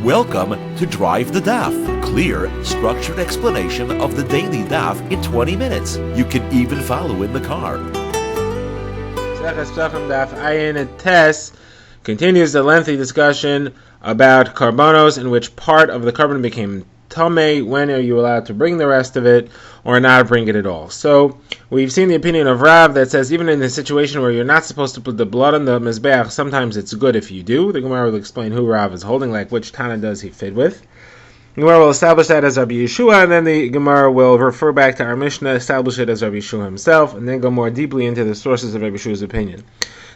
Welcome to Drive the Daf. Clear, structured explanation of the daily Daf in 20 minutes. You can even follow in the car. Pesachim Daf Ayin Tes continues the lengthy discussion about karbanos, in which part of the carbon became tamei. When are you allowed to bring the rest of it or not bring it at all? So we've seen the opinion of Rav that says even in a situation where you're not supposed to put the blood on the mizbeach, sometimes it's good if you do. The Gemara will explain who Rav is holding, like which Tana does he fit with. The Gemara will establish that as Rabbi Yeshua, and then the Gemara will refer back to our Mishnah, establish it as Rabbi Yeshua himself, and then go more deeply into the sources of Rabbi Yeshua's opinion.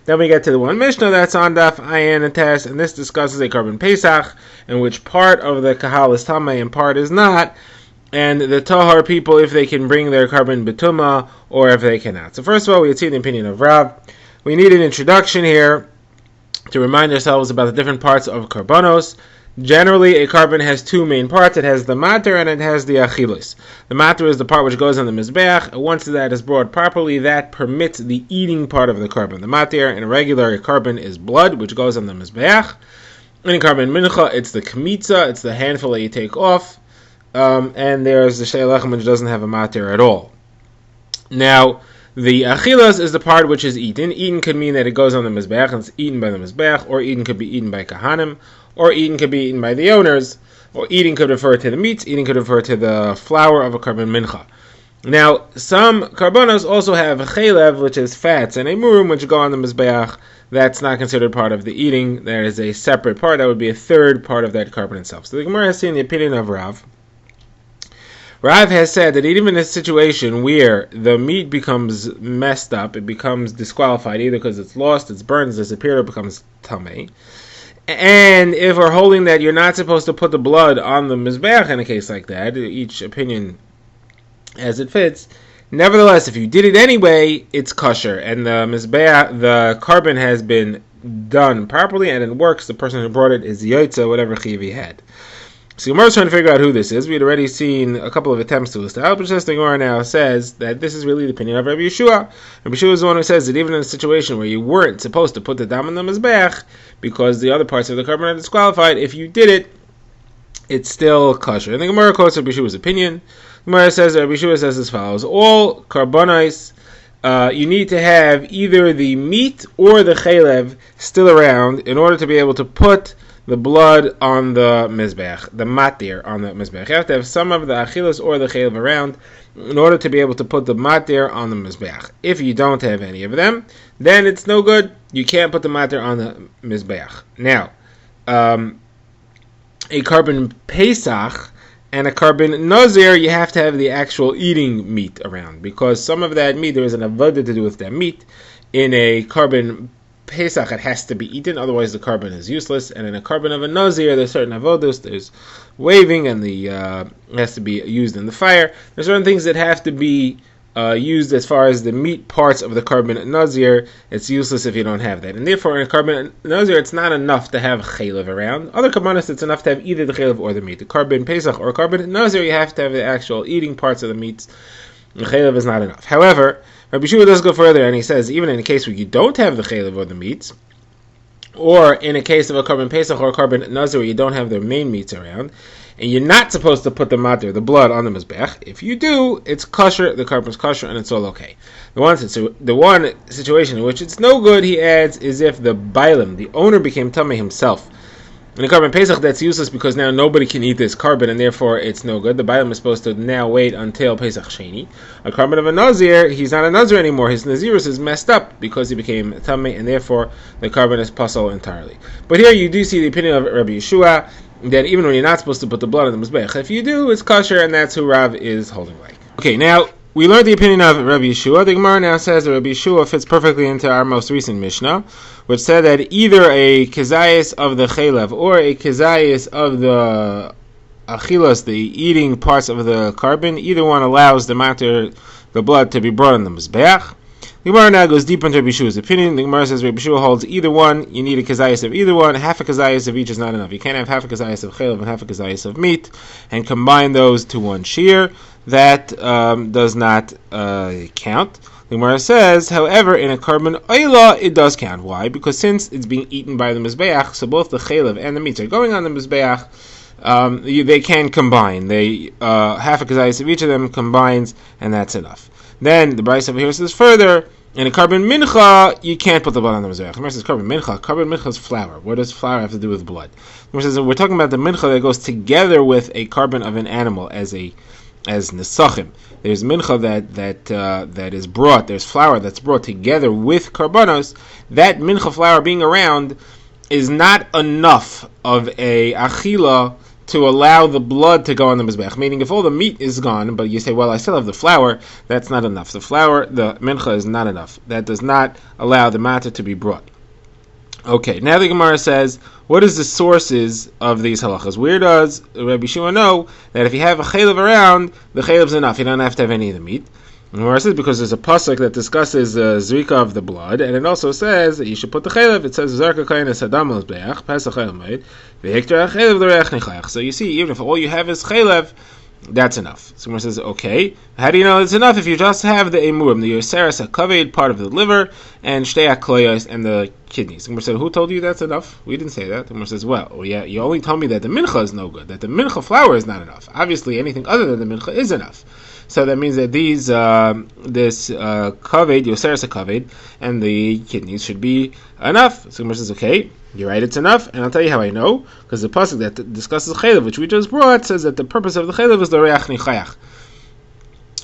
Then we get to the one Mishnah that's on Daf Ayin and Tes, and this discusses a carbon Pesach, in which part of the Kahal is Tamei and part is not, and the Tahar people, if they can bring their carbon Betuma, or if they cannot. So first of all, we would see the opinion of Rav. We need an introduction here to remind ourselves about the different parts of karbanos. Generally, a carbon has two main parts. It has the mater and it has the achilos. The mater is the part which goes on the mizbeach. Once that is brought properly, that permits the eating part of the carbon. The mater in a regular carbon is blood, which goes on the mizbeach. In a carbon mincha, it's the kmitza, it's the handful that you take off. And there's the she'elechem, which doesn't have a mater at all. Now, the achilos is the part which is eaten. Eaten could mean that it goes on the mizbeach and it's eaten by the mizbeach, or eaten could be eaten by kahanim, or eating could be eaten by the owners, or eating could refer to the meats, eating could refer to the flour of a carbon mincha. Now, some karbonos also have a chelev, which is fats, and a murum, which go on the mizbeach. That's not considered part of the eating. There is a separate part. That would be a third part of that carbon itself. So the Gemara has seen the opinion of Rav. Rav has said that even in a situation where the meat becomes messed up, it becomes disqualified, either because it's lost, it's burned, it's disappeared, or it becomes tamei. And if we're holding that you're not supposed to put the blood on the mizbeach in a case like that, each opinion as it fits, nevertheless, if you did it anyway, it's kosher, and the mizbeach, the carbon has been done properly, and it works. The person who brought it is yotza, whatever chiv he had. So Gemara is trying to figure out who this is. We had already seen a couple of attempts to establish this. The Gemara now says that this is really the opinion of Rabbi Yeshua. Rabbi Yeshua is the one who says that even in a situation where you weren't supposed to put the dam on the mizbeach because the other parts of the carbon are disqualified, if you did it, it's still kosher. And the Gemara quotes Rabbi Yeshua's opinion. The Gemara says that Rabbi Yeshua says as follows: all karbonos, you need to have either the meat or the chelev still around in order to be able to put the blood on the mizbeach, the matir on the mizbeach. You have to have some of the achilos or the chelev around in order to be able to put the matir on the mizbeach. If you don't have any of them, then it's no good. You can't put the matir on the mizbeach. Now, a carbon pesach and a carbon nazir, you have to have the actual eating meat around, because some of that meat, there is an avodah to do with that meat. In a carbon Pesach, it has to be eaten, otherwise the carbon is useless. And in a carbon of a nazir, there's certain avodos, there's waving, and the it has to be used in the fire. There's certain things that have to be used as far as the meat parts of the carbon nazir. It's useless if you don't have that. And therefore, in a carbon nazir, it's not enough to have chelev around. Other karbonos, it's enough to have either the chelev or the meat. The carbon Pesach or carbon nazir, you have to have the actual eating parts of the meats. The chelev is not enough. However, Rabbi Yeshua does go further, and he says even in a case where you don't have the chelev or the meats, or in a case of a carbon Pesach or a carbon nazir where you don't have their main meats around, and you're not supposed to put the matir, the blood, on the mizbech, if you do, it's kosher, the carbon is kosher, and it's all okay. The one situation in which it's no good, he adds, is if the bailim, the owner, became tamei himself. In a carbon Pesach, that's useless because now nobody can eat this carbon, and therefore it's no good. The bailam is supposed to now wait until Pesach Sheni. A carbon of a nazir, he's not a nazir anymore. His nazirus is messed up because he became tamei, and therefore the carbon is pasul entirely. But here you do see the opinion of Rabbi Yeshua that even when you're not supposed to put the blood on the mizbech, if you do, it's kosher, and that's who Rav is holding like. Okay, now we learned the opinion of Rabbi Yeshua. The Gemara now says that Rabbi Yeshua fits perfectly into our most recent Mishnah, which said that either a concise of the chelev or a concise of the achilos, the eating parts of the carbon, either one allows the matter, the blood, to be brought on the mizbeach. The Gemara now goes deep into Rabbi Yeshua's opinion. The Gemara says Rabbi Yeshua holds either one. You need a concise of either one. Half a concise of each is not enough. You can't have half a concise of chelev and half a concise of meat and combine those to one shear. That does not count. The The Gemara says, however, in a carbon oila, it does count. Why? Because since it's being eaten by the mizbeach, so both the chaylev and the meats are going on the mizbeach, they can combine. They half a concise of each of them combines, and that's enough. Then the Bryce over here says further, in a carbon mincha, you can't put the blood on the mizbeach. The Gemara says carbon mincha is flour. What does flour have to do with blood? The Gemara says we're talking about the mincha that goes together with a carbon of an animal as nesachim. There's mincha that is brought. There's flour that's brought together with karbanos. That mincha flour being around is not enough of a achila to allow the blood to go on the mizbech. Meaning, if all the meat is gone, but you say, well, I still have the flour, that's not enough. The flour, the mincha, is not enough. That does not allow the matter to be brought. Okay, now the Gemara says, what is the sources of these halachas? Where does Rabbi Shimon know that if you have a chaylev around, the chaylev is enough? You don't have to have any of the meat. And the Gemara says because there's a pasuk that discusses zrika of the blood, and it also says that you should put the chaylev. It says zarka kain es adam al beach pesach chaylev v'hektar chaylev l'reach nechayach. So you see, even if all you have is chaylev, that's enough. So Gemara says, okay, how do you know it's enough if you just have the emurim, the yoseres hakaved, part of the liver, and shtei hakloyos, and the kidneys? Gemara said, who told you that's enough? We didn't say that. Gemara says, well, yeah, you only told me that the mincha is no good, that the mincha flour is not enough. Obviously, anything other than the mincha is enough. So that means that this kaved, yoseres hakaved, and the kidneys should be enough. So Gemara says, okay, you're right, it's enough, and I'll tell you how I know, because the pasuk that discusses chaylev, which we just brought, says that the purpose of the chaylev is the reach nichayach,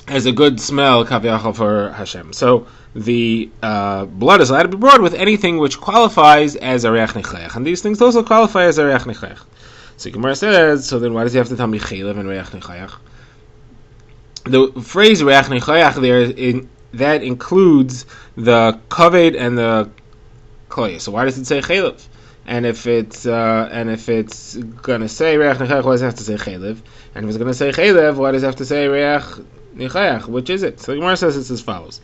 as a good smell kaviyachal for Hashem. So the blood is allowed to be brought with anything which qualifies as a reach nichayach, and these things also qualify as a reach nichayach. So Gemara says, so then why does he have to tell me chaylev and reach nichayach? The phrase reach nichayach there, that includes the kaved and the kloya. So why does it say chaylev? And if it's gonna say reach nichayach, why does it have to say chaylev? And if it's gonna say chaylev, why does it have to say reach nichayach? Which is it? So the Gemara says it's as follows: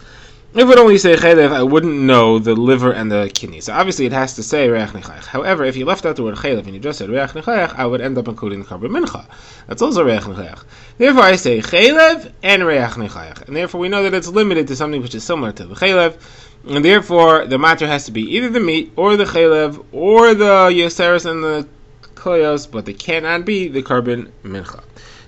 if it would only say chaylev, I wouldn't know the liver and the kidney. So obviously it has to say reach nichayach. However, if you left out the word chaylev and you just said reach nichayach, I would end up including the carbon mincha. That's also reach nichayach. Therefore, I say chaylev and reach nichayach, and therefore we know that it's limited to something which is similar to the chaylev. And therefore, the matter has to be either the meat, or the chaylev, or the yoseres and the koyos, but they cannot be the carbon mincha.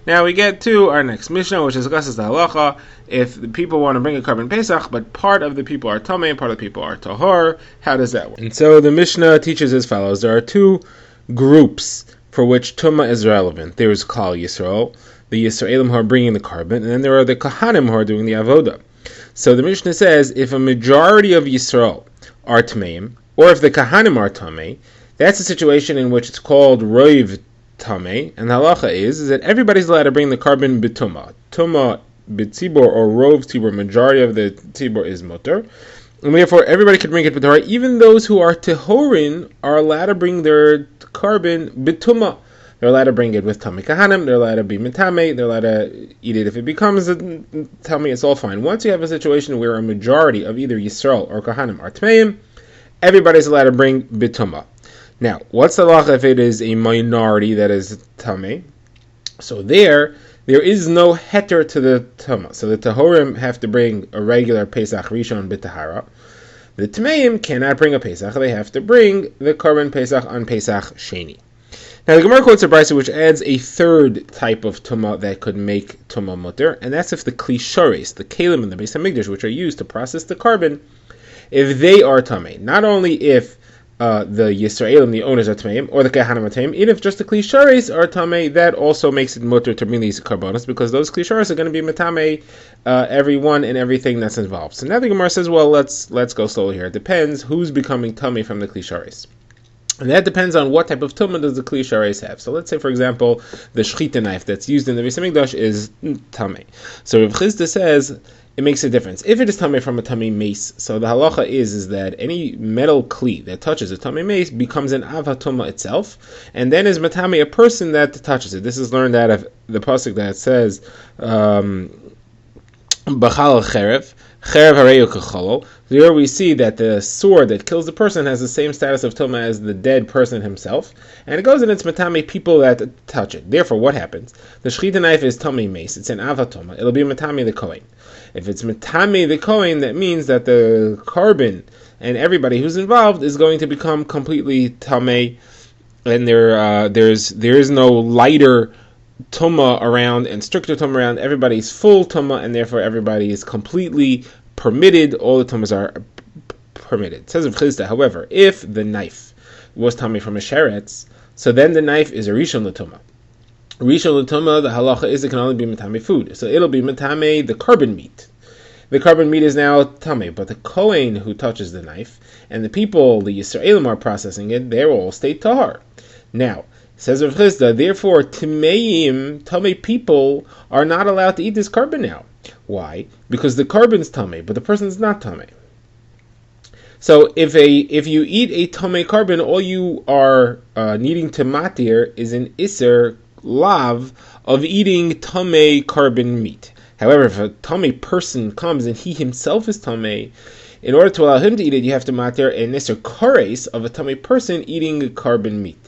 Now we get to our next Mishnah, which discusses the halacha. If the people want to bring a carbon pesach, but part of the people are tamei and part of the people are tahor, how does that work? And so the Mishnah teaches as follows. There are two groups for which tumah is relevant. There is Klal Yisrael, the Yisraelim who are bringing the carbon, and then there are the Kahanim who are doing the avodah. So the Mishnah says, if a majority of Yisrael are Tameim, or if the Kahanim are Tamei, that's a situation in which it's called Roiv Tamei, and the halacha is that everybody's allowed to bring the carbon B'tumah. Tumah B'tzibor or Rov Tzibor, majority of the Tzibor is Mutter, and therefore everybody can bring it B'torah. Even those who are Tehorin are allowed to bring their carbon B'tumah. They're allowed to bring it with Tamei Kahanim, they're allowed to be Mitame, they're allowed to eat it if it becomes a Tamei, it's all fine. Once you have a situation where a majority of either Yisrael or Kahanim are Tmeim, everybody's allowed to bring B'tumah. Now, what's the halacha if it is a minority that is Tamei? So there is no heter to the Tumah. So the Tahorim have to bring a regular Pesach Rishon B'Tahara. The Tmeim cannot bring a Pesach, they have to bring the carbon Pesach on Pesach Sheni. Now the Gemara quotes a brisa which adds a third type of tumah that could make tumah mutter, and that's if the kli shares, the kalim in the Beis Hamikdash, which are used to process the carbon, if they are tamei. Not only if the Yisraelim, the owners, are tameim, or the kahanim are tameim, even if just the kli shares are tamei, that also makes it mutter to bring these karbonos, because those kli shares are going to be metamei everyone and everything that's involved. So now the Gemara says, well, let's go slowly here. It depends who's becoming tamei from the kli shares. And that depends on what type of tumah does the kli shares have. So let's say, for example, the shechita knife that's used in the Beis Hamikdash is tamei. So Rav Chizda says it makes a difference. If it is tamei from a tamei mace, so the halacha is that any metal kli that touches a tamei mace becomes an avatumah itself, and then is matamei a person that touches it. This is learned out of the pasuk that says b'chal cherev. Here we see that the sword that kills the person has the same status of tumah as the dead person himself, and it goes in its matame people that touch it. Therefore, what happens? The shechita knife is tummy mace; it's an avatoma. It'll be matame the kohen. If it's metame the Kohen, that means that the carbon and everybody who's involved is going to become completely tameh, and there is no lighter tuma around and stricter tuma around. Everybody's full tuma, and therefore everybody is completely permitted. All the tumas are permitted. It says of Chisda, however, if the knife was tameh from a sheretz, so then the knife is a rishon l'tuma. Rishon l'tuma, the halacha is it can only be metame food, so it'll be metame the carbon meat. The carbon meat is now tameh, but the Kohen who touches the knife and the people, the Yisraelim, are processing it, they're all stay tahar. Now, says Rav Chisda, therefore tameh people are not allowed to eat this carbon now. Why? Because the carbon's tameh, but the person's not tameh. So if you eat a tameh carbon, all you are needing to matir is an iser lav of eating tameh carbon meat. However, if a tameh person comes and he himself is tameh, in order to allow him to eat it, you have to matir an iser kares of a tameh person eating carbon meat.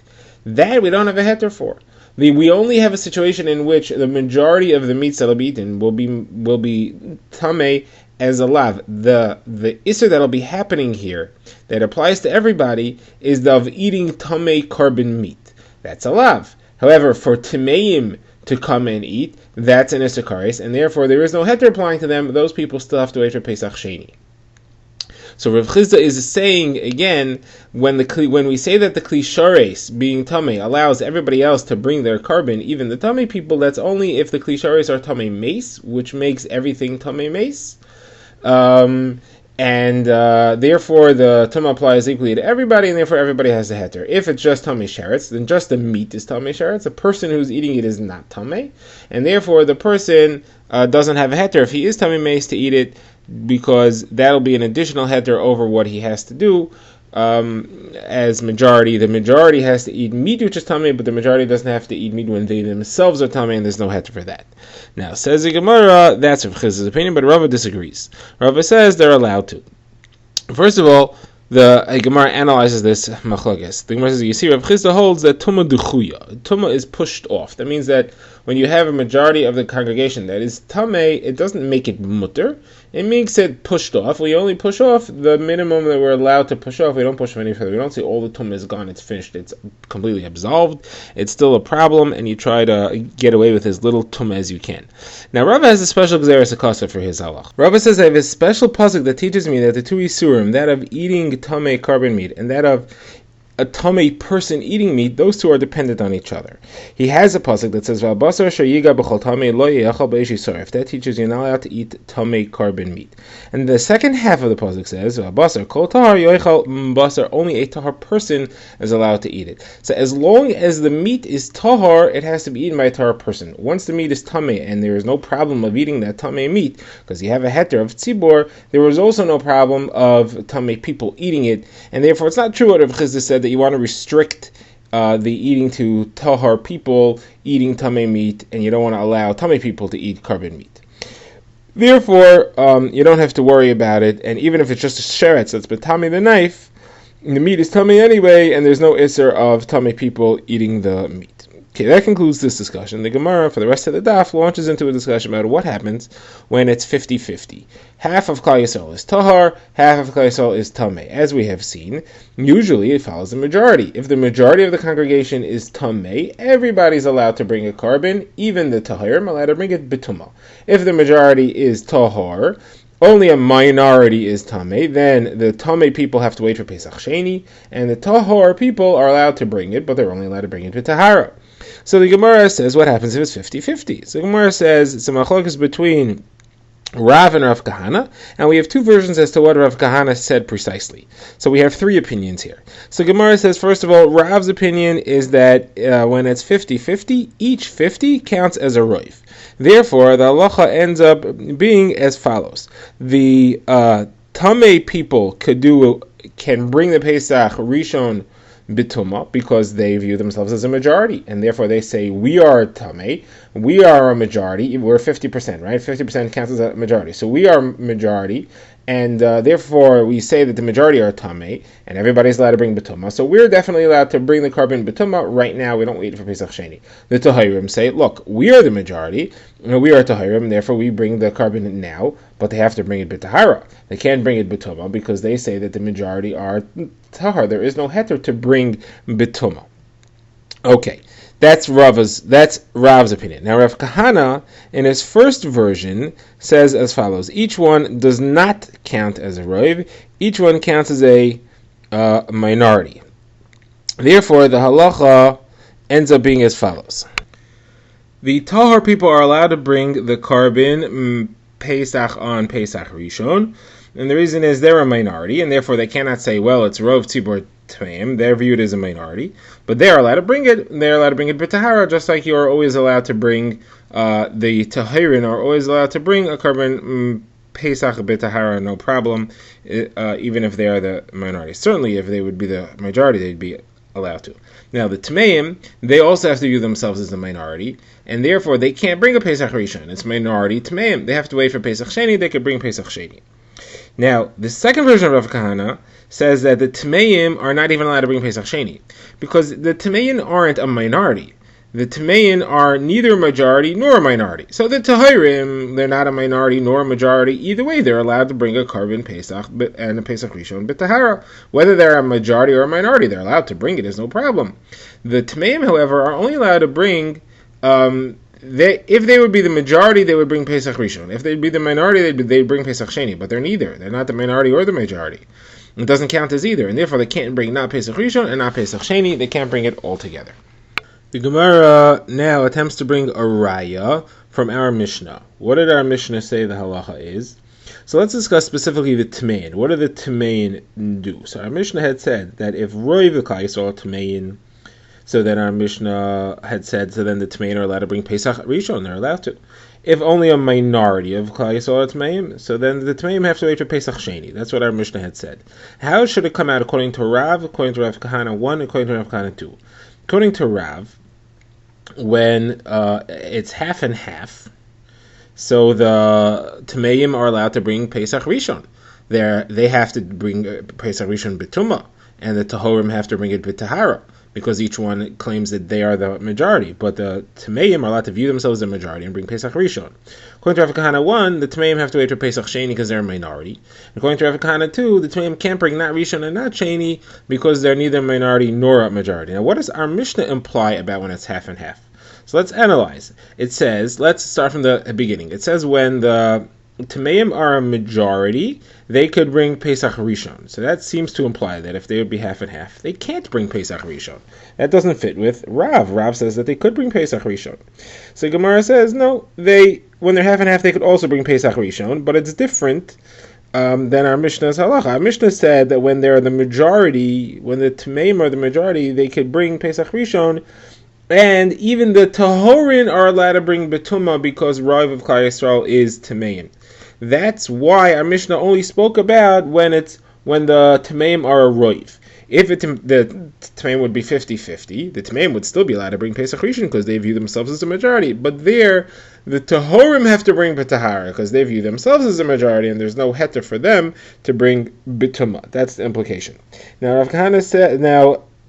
That we don't have a heter for. We only have a situation in which the majority of the meats that will be eaten will be tameh as a lav. The iser that'll be happening here that applies to everybody is the of eating tameh carbon meat. That's a lav. However, for tameim to come and eat, that's an iser kares, and therefore there is no heter applying to them. Those people still have to wait for Pesach Sheni. So Rav Chisda is saying again, when we say that the kli shares being tameh allows everybody else to bring their carbon, even the tameh people, that's only if the kli shares are tameh mace, which makes everything tameh mace. Therefore the tumah applies equally to everybody, and therefore everybody has a heter. If it's just tameh sheretz, then just the meat is tameh sheretz. The person who's eating it is not tameh, and therefore the person doesn't have a heter if he is tameh mace to eat it, because that'll be an additional heter over what he has to do as majority. The majority has to eat meat which is tameh, but the majority doesn't have to eat meat when they themselves are tameh, and there's no heter for that. Now, says the Gemara, that's Rav Chisda's opinion, but Rava disagrees. Rava says they're allowed to. First of all, the Gemara analyzes this machlokes. The Gemara says, you see, Rav Chisda holds that tumah duchuya. Tumah is pushed off. That means that when you have a majority of the congregation that is tameh, it doesn't make it mutter. It makes it pushed off. We only push off the minimum that we're allowed to push off. We don't push any further. We don't say all the tumah is gone, it's finished, it's completely absolved. It's still a problem, and you try to get away with as little tumah as you can. Now, Rava has a special gzeres akasa for his halach. Rava says, I have a special pasuk that teaches me that the two isurim, that of eating tameh carbon meat and that of a tameh person eating meat, those two are dependent on each other. He has a pasuk that says, "V'abasar sheyiga b'chol tameh lo yechal b'eish yisaref." That teaches you're not allowed to eat tameh carbon meat. And the second half of the pasuk says, "V'abasar kol tahar yochal basar." Only a tahar person is allowed to eat it. So as long as the meat is tahar, it has to be eaten by a tahar person. Once the meat is tameh and there is no problem of eating that tameh meat, because you have a heter of tzibor, there was also no problem of tameh people eating it, and therefore it's not true what Rav Chisda said that you want to restrict the eating to tahar people eating tameh meat, and you don't want to allow tameh people to eat carbon meat. Therefore, you don't have to worry about it, and even if it's just a sheretz that's betameh the knife, the meat is tameh anyway, and there's no iser of tameh people eating the meat. Okay, that concludes this discussion. The Gemara, for the rest of the daf, launches into a discussion about what happens when it's 50-50. Half of Klal Yisrael is tahar, half of Klal Yisrael is tameh. As we have seen, usually it follows the majority. If the majority of the congregation is tameh, everybody's allowed to bring a carbon, even the tahirim allowed to bring it betumah. If the majority is tahar, only a minority is tameh, then the tameh people have to wait for Pesach Sheni, and the tahar people are allowed to bring it, but they're only allowed to bring it to tahara. So the Gemara says, what happens if it's 50-50? So the Gemara says, it's a machlokes between Rav and Rav Kahana, and we have two versions as to what Rav Kahana said precisely. So we have three opinions here. So Gemara says, first of all, Rav's opinion is that when it's 50-50, each 50 counts as a roiv. Therefore, the halacha ends up being as follows. The tameh people can bring the Pesach Rishon Bituma, because they view themselves as a majority, and therefore they say, we are tameh, we are a majority, we're 50%, right? 50% counts as a majority, so we are majority, and therefore we say that the majority are tamei, and everybody's allowed to bring betuma. So we're definitely allowed to bring the carbon betuma right now. We don't wait for Pesach Sheni. The Tahirim say, look, we are the majority, we are Tahirim, and therefore we bring the carbon now, but they have to bring it betahara. They can't bring it betuma because they say that the majority are tahar. There is no heter to bring betuma. Okay. That's Rav's opinion. Now Rav Kahana, in his first version, says as follows: each one does not count as a roiv, each one counts as a minority. Therefore, the halacha ends up being as follows: the tahar people are allowed to bring the carbon Pesach on Pesach Rishon, and the reason is they're a minority, and therefore they cannot say, well, it's rov tzibur tmeim. They're viewed as a minority, but they're allowed to bring it. They're allowed to bring it b'tahara, just like you are always allowed to bring the tahirin are always allowed to bring a carbon Pesach b'tahara, no problem, even if they are the minority. Certainly, if they would be the majority, they'd be allowed to. Now, the Tmeim, they also have to view themselves as a minority, and therefore they can't bring a Pesach Rishon. It's minority Tmeim. They have to wait for Pesach Sheni. They could bring Pesach Sheni. Now, the second version of Rav Kahana says that the Tmeim are not even allowed to bring Pesach Sheni, because the Tmeim aren't a minority. The Tmeim are neither a majority nor a minority. So the Tahirim, they're not a minority nor a majority. Either way, they're allowed to bring a carbon Pesach and a Pesach Rishon b'tahara. Whether they're a majority or a minority, they're allowed to bring it. There's no problem. The Tmeim, however, are only allowed to bring, if they would be the majority, they would bring Pesach Rishon. If they'd be the minority, they'd bring Pesach Sheni. But they're neither. They're not the minority or the majority. It doesn't count as either. And therefore, they can't bring not Pesach Rishon and not Pesach Sheni. They can't bring it all together. The Gemara now attempts to bring a raya from our Mishnah. What did our Mishnah say the halacha is? So let's discuss specifically the Tmein. What do the Tmein do? So our Mishnah had said that if Roiv the Klal Yisrael Tmein, so then our Mishnah had said, so then the Tmein are allowed to bring Pesach Rishon, they're allowed to. If only a minority of Klal Yisrael are Tmeim, so then the Tmeim have to wait for Pesach Sheni. That's what our Mishnah had said. How should it come out according to Rav, according to Rav Kahana 1, according to Rav Kahana 2? According to Rav, when it's half and half, so the Tmeim are allowed to bring Pesach Rishon. They have to bring Pesach Rishon B'tumah, and the Tahorim have to bring it B'tahara, because each one claims that they are the majority. But the Tmeim are allowed to view themselves as a majority and bring Pesach Rishon. According to Rav Kahana 1, the Tmeim have to wait for Pesach Sheni because they're a minority. According to Rav Kahana 2, the Tmeim can't bring not Rishon and not Sheni because they're neither a minority nor a majority. Now, what does our Mishnah imply about when it's half and half? So let's analyze. It says, let's start from the beginning. It says when the Tmeim are a majority, they could bring Pesach Rishon. So that seems to imply that if they would be half and half, they can't bring Pesach Rishon. That doesn't fit with Rav. Rav says that they could bring Pesach Rishon. So Gemara says, no, when they're half and half, they could also bring Pesach Rishon, but it's different than our Mishnah's halacha. Our Mishnah said that when they're the majority, when the Tmeim are the majority, they could bring Pesach Rishon, and even the Tahorin are allowed to bring Betuma because Rav of Klal Yisrael is Tmeim. That's why our Mishnah only spoke about when the Tmeim are a Roiv. If the Tmeim would be 50-50, the Tmeim would still be allowed to bring Pesach Rishon because they view themselves as a majority. But there, the Tahorim have to bring B'tahara because they view themselves as a majority, and there's no heter for them to bring B'tumah. That's the implication. Now,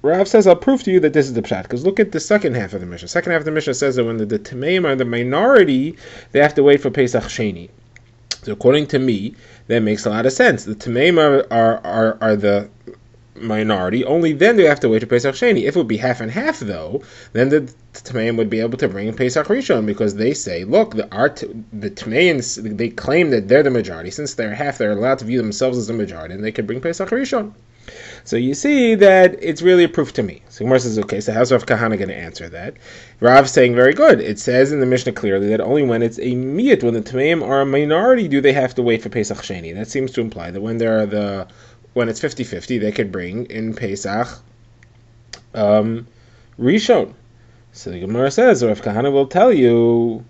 Rav says, I'll prove to you that this is the pshat, because look at the second half of the Mishnah. Second half of the Mishnah says that when the Tmeim are the minority, they have to wait for Pesach Sheni. So according to me, that makes a lot of sense. The Tmeim are the minority, only then they have to wait for Pesach Sheni. If it would be half and half, though, then the Tmeim would be able to bring Pesach Rishon, because they say, look, the Tmeim, they claim that they're the majority. Since they're half, they're allowed to view themselves as the majority, and they could bring Pesach Rishon. So you see that it's really a proof to me. So Gemara says, okay, so how's Rav Kahana going to answer that? Rav's saying, very good. It says in the Mishnah clearly that only when it's a miyat, when the Tmeim are a minority, do they have to wait for Pesach Sheni. That seems to imply that when it's 50-50, they could bring in Pesach Rishon. So the Gemara says, Rav Kahana will tell you,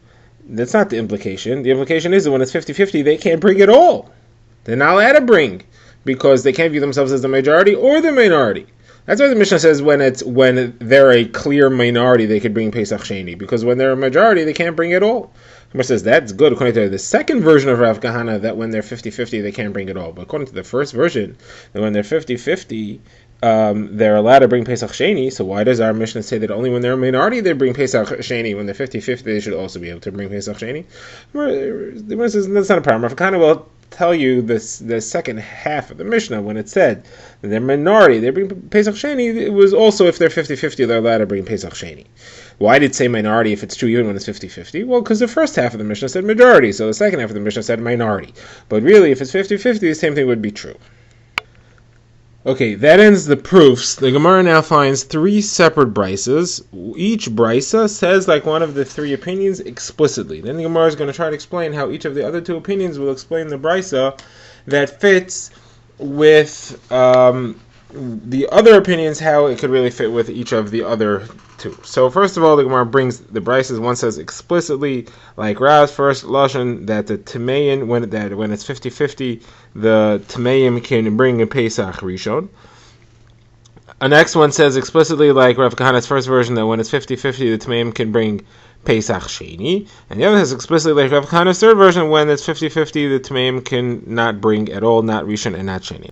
that's not the implication. The implication is that when it's 50-50, they can't bring it all. They're not allowed to bring, because they can't view themselves as the majority or the minority. That's why the Mishnah says when they're a clear minority, they could bring Pesach Sheni, because when they're a majority, they can't bring it all. The Mishnah says that's good according to the second version of Rav Kahana, that when they're 50-50, they can't bring it all. But according to the first version, that when they're 50-50, they're allowed to bring Pesach Sheni. So why does our Mishnah say that only when they're a minority they bring Pesach Sheni? When they're 50-50, they should also be able to bring Pesach Sheni. The Mishnah says that's not a problem. Rav Kahana will tell you the second half of the Mishnah when it said that they're minority, they bring Pesach Sheni. It was also if they're 50-50, they're allowed to bring Pesach Sheni. Why did it say minority if it's true even when it's 50-50? Well, because the first half of the Mishnah said majority, so the second half of the Mishnah said minority. But really, if it's 50-50, the same thing would be true. Okay, that ends the proofs. The Gemara now finds three separate brises. Each brisa says like one of the three opinions explicitly. Then the Gemara is going to try to explain how each of the other two opinions will explain the brisa that fits with the other opinions, how it could really fit with each of the other two. So first of all, the Gemara brings the brises. One says explicitly, like Rav's first lashon, that the Tamein, when it's 50-50, the Tameim can bring a Pesach Rishon. The next one says explicitly, like Rav Kahana's first version, that when it's 50-50, the Tameim can bring Pesach Sheni. And the other says explicitly, like Rav Kahana's third version, when it's 50-50, the Tameim can not bring at all, not Rishon and not Sheni.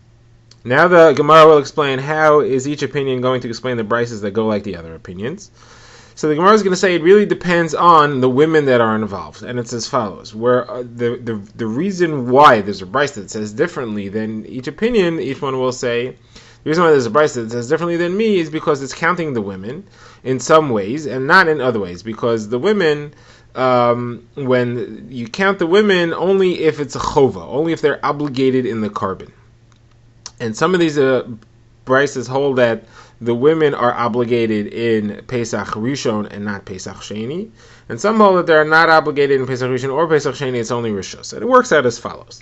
Now the Gemara will explain how is each opinion going to explain the brises that go like the other opinions. So the Gemara is going to say it really depends on the women that are involved, and it's as follows: where the reason why there's a brisa that says differently than each opinion, each one will say the reason why there's a brisa that says differently than me is because it's counting the women in some ways and not in other ways, because the women, when you count the women, only if it's a chova, only if they're obligated in the carbon. And some of these brises hold that the women are obligated in Pesach Rishon and not Pesach Sheni. And some hold that they are not obligated in Pesach Rishon or Pesach Sheni, it's only Rishos. And it works out as follows.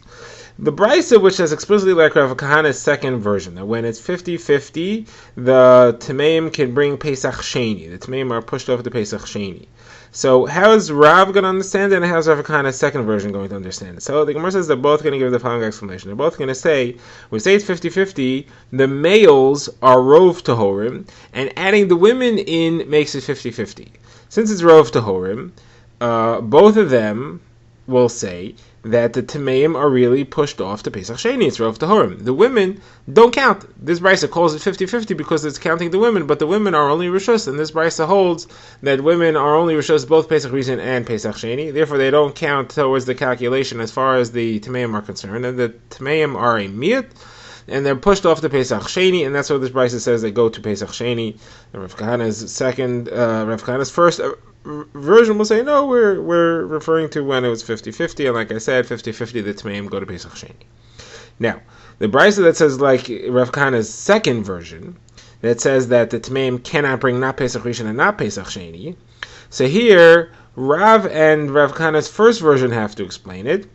The brisa, which says explicitly like Rav Kahana's second version, that when it's 50-50, the Tameim can bring Pesach Sheni. The Tameim are pushed over to Pesach Sheni. So how is Rav going to understand it, and how is Rav Kahana's second version going to understand it? So the Gemara says they're both going to give the following explanation. They're both going to say, when we say it's 50-50, the males are Rov Tahorim, and adding the women in makes it 50-50. Since it's Rov Tahorim, both of them will say that the Tameim are really pushed off to Pesach Sheni. It's Rov Tahorim. The women don't count. This brisa calls it 50-50 because it's counting the women, but the women are only Rishos, and this brisa holds that women are only Rishos both Pesach Rishon and Pesach Sheni. Therefore, they don't count towards the calculation as far as the Tameim are concerned, and the Tameim are a miyat, and they're pushed off to Pesach Sheni, and that's what this brisa says, they go to Pesach Sheni. Rav Kahana's first version will say, no, we're referring to when it was 50-50, and like I said, 50-50, the Tameim go to Pesach Sheni. Now, the brisa that says like Rav Kahana's second version, that says that the Tameim cannot bring not Pesach Rishon and not Pesach Sheni, so here, Rav and Rav Kahana's first version have to explain it,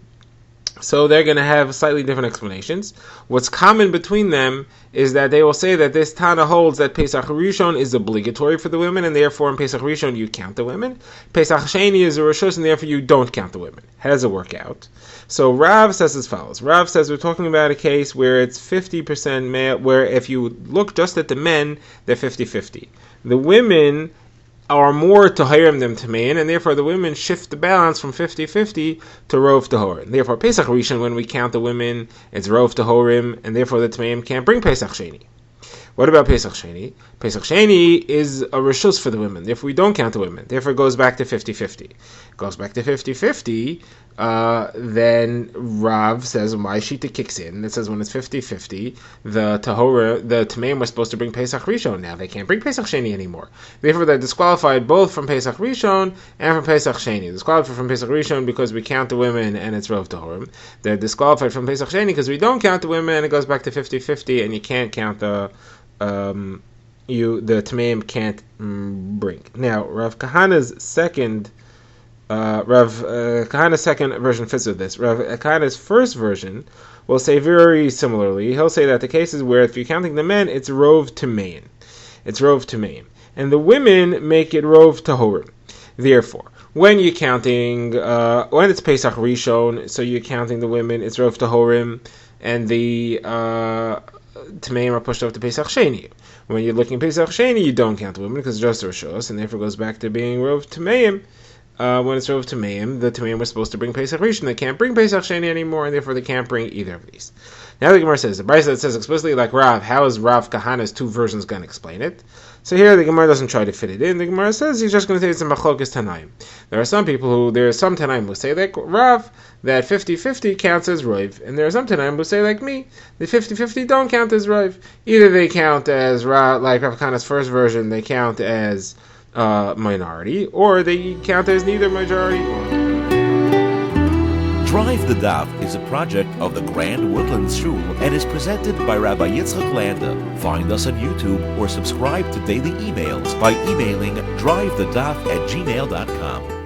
so they're going to have slightly different explanations. What's common between them is that they will say that this Tana holds that Pesach Rishon is obligatory for the women, and therefore in Pesach Rishon you count the women. Pesach Sheni is a Rishos, and therefore you don't count the women. How does it work out? So Rav says as follows. Rav says we're talking about a case where it's 50% male, where if you look just at the men, they're 50-50. The women are more Tahirim than Tamein, and therefore the women shift the balance from 50-50 to Rov Tahorim. Therefore, Pesach Rishon, when we count the women, it's Rov Tahorim, and therefore the Tameim can't bring Pesach Sheni. What about Pesach Sheni? Pesach Sheni is a Rishus for the women, therefore we don't count the women. Therefore it goes back to 50-50. It goes back to 50-50, then Rav says, my Shita kicks in. It says when it's 50-50, the Tameim was supposed to bring Pesach Rishon. Now they can't bring Pesach Sheni anymore. Therefore they're disqualified both from Pesach Rishon and from Pesach Sheni. They're disqualified from Pesach Rishon because we count the women and it's Rov Tahorim. They're disqualified from Pesach Sheni because we don't count the women and it goes back to 50-50, and you can't count the Tameim can't bring. Now, Rav Kahana's second version fits with this. Rav Kahana's first version will say very similarly. He'll say that the cases where if you're counting the men, it's Rov Tameim. It's Rov Tameim. And the women make it Rov Tahorim. Therefore, when you're counting, when it's Pesach Rishon, so you're counting the women, it's Rov Tahorim, and the Tameim are pushed up to Pesach Sheni. When you're looking at Pesach Sheni, you don't count the women because it's just Roshos, and therefore goes back to being Rov Tameim. When it's Rov Tameim, the Tameim were supposed to bring Pesach Rishon. They can't bring Pesach Sheni anymore, and therefore they can't bring either of these. Now the Gemara says, the Brisa that says explicitly like Rav, how is Rav Kahana's two versions going to explain it? So here the Gemara doesn't try to fit it in. The Gemara says he's just going to say it's a Machlokes Tanaim. There are some Tanaim who say like Rav, that 50-50 counts as Roiv, and there are some Tanaim who say like me, the 50-50 don't count as Roiv. Either they count as Rav, like Rav Kahana's first version, they count as minority, or they count as neither majority or... Drive the Daf is a project of the Grand Woodlands Shul and is presented by Rabbi Yitzchak Landa. Find us on YouTube or subscribe to daily emails by emailing drivethedaf@gmail.com.